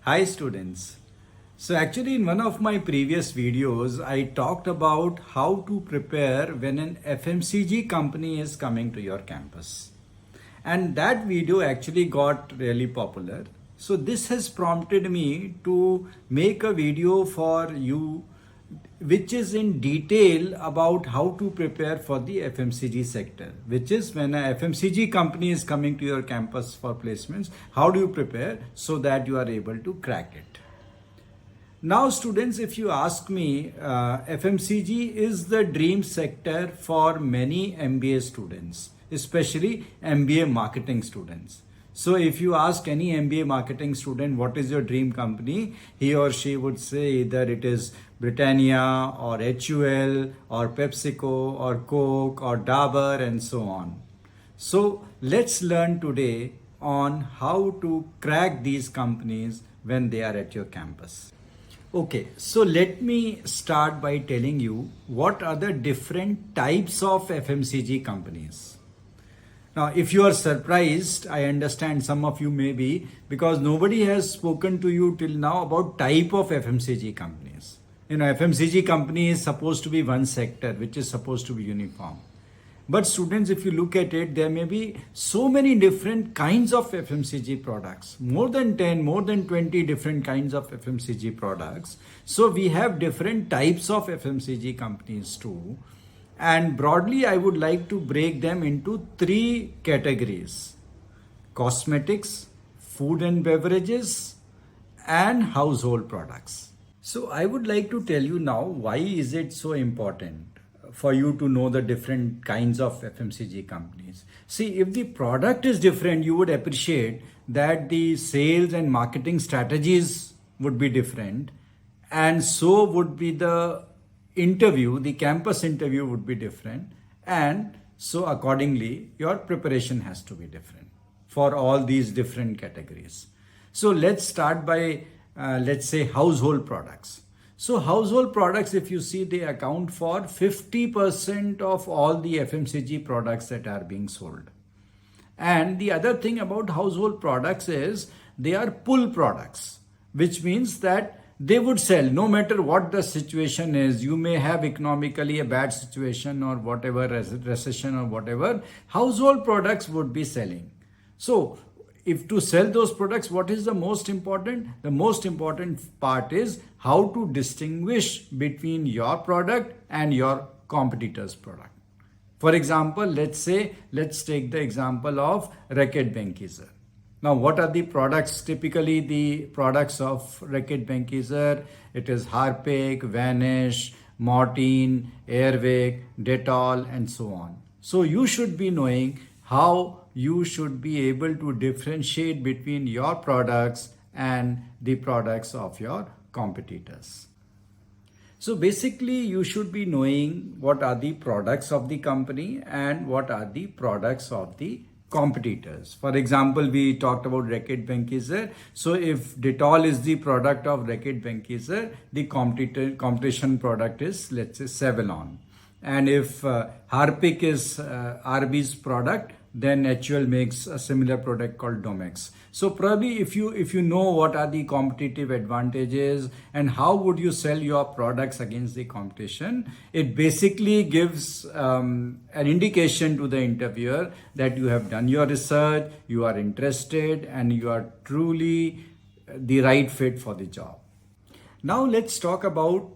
Hi students. So actually in one of my previous videos, I talked about how to prepare when an FMCG company is coming to your campus. And that video actually got really popular. So this has prompted me to make a video for you which is in detail about how to prepare for the FMCG sector, which is when a FMCG company is coming to your campus for placements, how do you prepare so that you are able to crack it. Now students, if you ask me, FMCG is the dream sector for many MBA students, especially MBA marketing students. So if you ask any MBA marketing student what is your dream company, he or she would say either it is Britannia or HUL or PepsiCo or Coke or Dabur and so on. So let's learn today on how to crack these companies when they are at your campus. Okay, so let me start by telling you what are the different types of FMCG companies. Now, if you are surprised, I understand some of you may be, because nobody has spoken to you till now about type of FMCG companies. FMCG company is supposed to be one sector, which is supposed to be uniform. But students, if you look at it, there may be so many different kinds of FMCG products, more than 10, more than 20 different kinds of FMCG products. So we have different types of FMCG companies too. And broadly, I would like to break them into three categories: cosmetics, food and beverages, and household products. So I would like to tell you now, why is it so important for you to know the different kinds of FMCG companies. See, if the product is different, you would appreciate that the sales and marketing strategies would be different, and so would be the campus interview would be different, and so accordingly your preparation has to be different for all these different categories. So let's start by let's say household products. So household products, if you see, they account for 50% of all the FMCG products that are being sold. And the other thing about household products is they are pull products, which means that they would sell no matter what the situation is. You may have economically a bad situation or whatever, recession or whatever, household products would be selling. So if to sell those products, what is the most important? The most important part is how to distinguish between your product and your competitor's product. For example, let's take the example of Racket Benkiser. Now, what are the products? Typically, the products of Racket Benkiser, it is Harpic, Vanish, Mortein, Airwick, Dettol, and so on. So you should be knowing how you should be able to differentiate between your products and the products of your competitors. So basically, you should be knowing what are the products of the company and what are the products of the competitors. For example, we talked about Racket Benkiser. So if Dettol is the product of Racket Benkiser, the competition product is, let's say, Savlon. And if Harpic is RB's product, then HUL makes a similar product called Domex. So probably if you know what are the competitive advantages and how would you sell your products against the competition, it basically gives an indication to the interviewer that you have done your research, you are interested, and you are truly the right fit for the job. Now let's talk about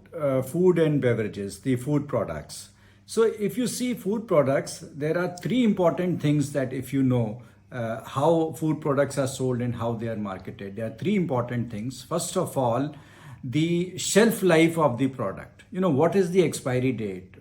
food and beverages, the food products. So if you see food products, there are three important things that if you know how food products are sold and how they are marketed, there are three important things. First of all, the shelf life of the product. What is the expiry date?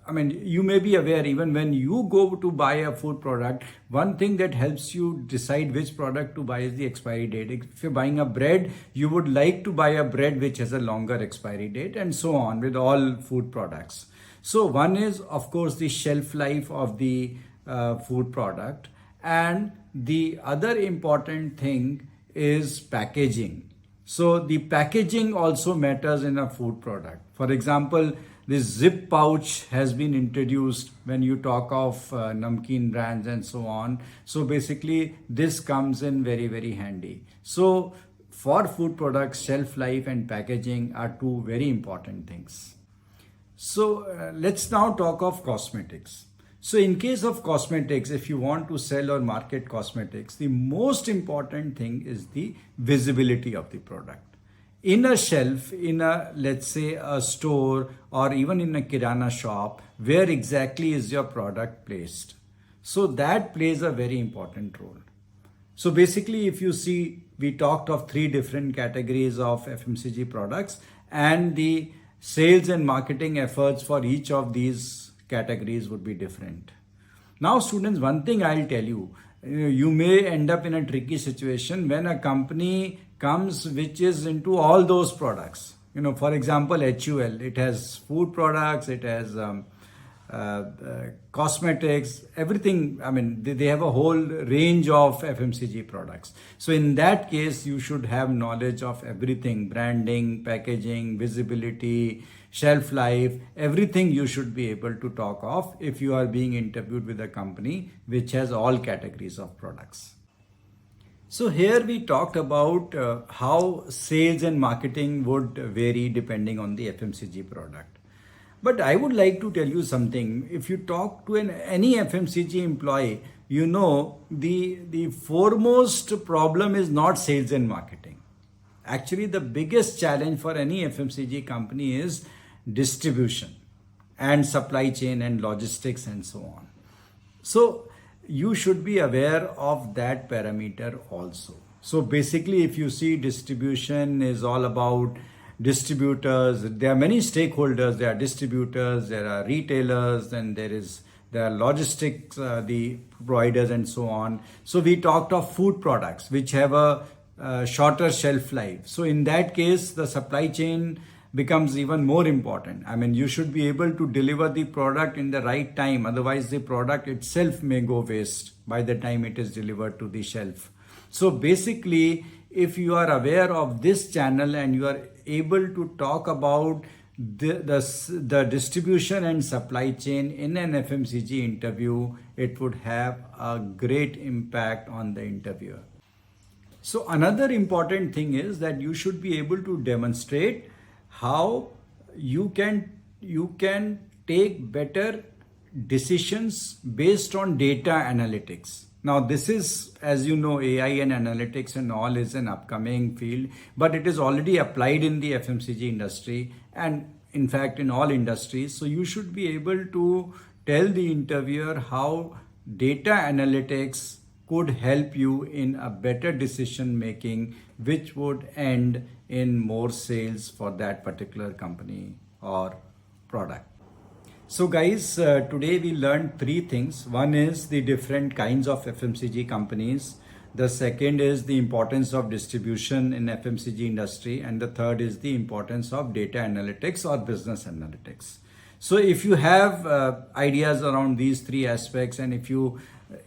You may be aware, even when you go to buy a food product, one thing that helps you decide which product to buy is the expiry date. If you're buying a bread, you would like to buy a bread which has a longer expiry date, and so on with all food products. So one is, of course, the shelf life of the food product. And the other important thing is packaging. So the packaging also matters in a food product. For example, this zip pouch has been introduced when you talk of namkeen brands and so on. So basically this comes in very, very handy. So for food products, shelf life and packaging are two very important things. So let's now talk of cosmetics. So in case of cosmetics, if you want to sell or market cosmetics, the most important thing is the visibility of the product. In a shelf, in a, let's say, a store or even in a kirana shop, where exactly is your product placed? So that plays a very important role. So basically, if you see, we talked of three different categories of FMCG products, and the sales and marketing efforts for each of these categories would be different. Now, students, one thing I'll tell you, you may end up in a tricky situation when a company comes which is into all those products. For example, HUL, it has food products, it has cosmetics, everything. I mean, they have a whole range of FMCG products. So in that case, you should have knowledge of everything: branding, packaging, visibility, shelf life, everything you should be able to talk of if you are being interviewed with a company which has all categories of products. So here we talked about how sales and marketing would vary depending on the FMCG product. But I would like to tell you something. If you talk to any FMCG employee, the foremost problem is not sales and marketing. Actually, the biggest challenge for any FMCG company is distribution and supply chain and logistics and so on. So you should be aware of that parameter also. So basically, if you see, distribution is all about distributors. There are many stakeholders. There are distributors, there are retailers, and there are logistics, the providers and so on. So we talked of food products which have a shorter shelf life. So in that case, the supply chain becomes even more important. I mean, you should be able to deliver the product in the right time. Otherwise, the product itself may go waste by the time it is delivered to the shelf. So basically, if you are aware of this channel and you are able to talk about the distribution and supply chain in an FMCG interview, it would have a great impact on the interviewer. So another important thing is that you should be able to demonstrate how you can take better decisions based on data analytics. Now, this is, as you know, AI and analytics and all is an upcoming field, but it is already applied in the FMCG industry and in fact in all industries. So you should be able to tell the interviewer how data analytics could help you in a better decision making, which would end in more sales for that particular company or product. So guys, today we learned three things. One is the different kinds of FMCG companies. The second is the importance of distribution in FMCG industry. And the third is the importance of data analytics or business analytics. So if you have ideas around these three aspects, and if you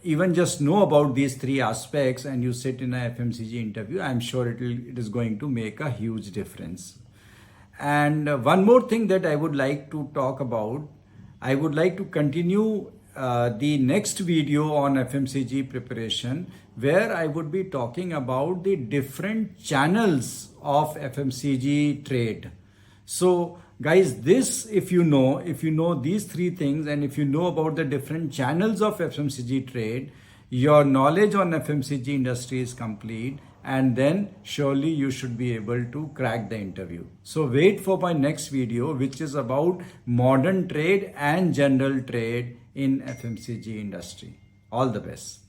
even just know about these three aspects and you sit in a FMCG interview, I'm sure it is going to make a huge difference. And one more thing that I would like to talk about, I would like to continue the next video on FMCG preparation, where I would be talking about the different channels of FMCG trade. So guys, this, if you know these three things, and if you know about the different channels of FMCG trade, your knowledge on FMCG industry is complete, and then surely you should be able to crack the interview. So wait for my next video, which is about modern trade and general trade in FMCG industry. All the best.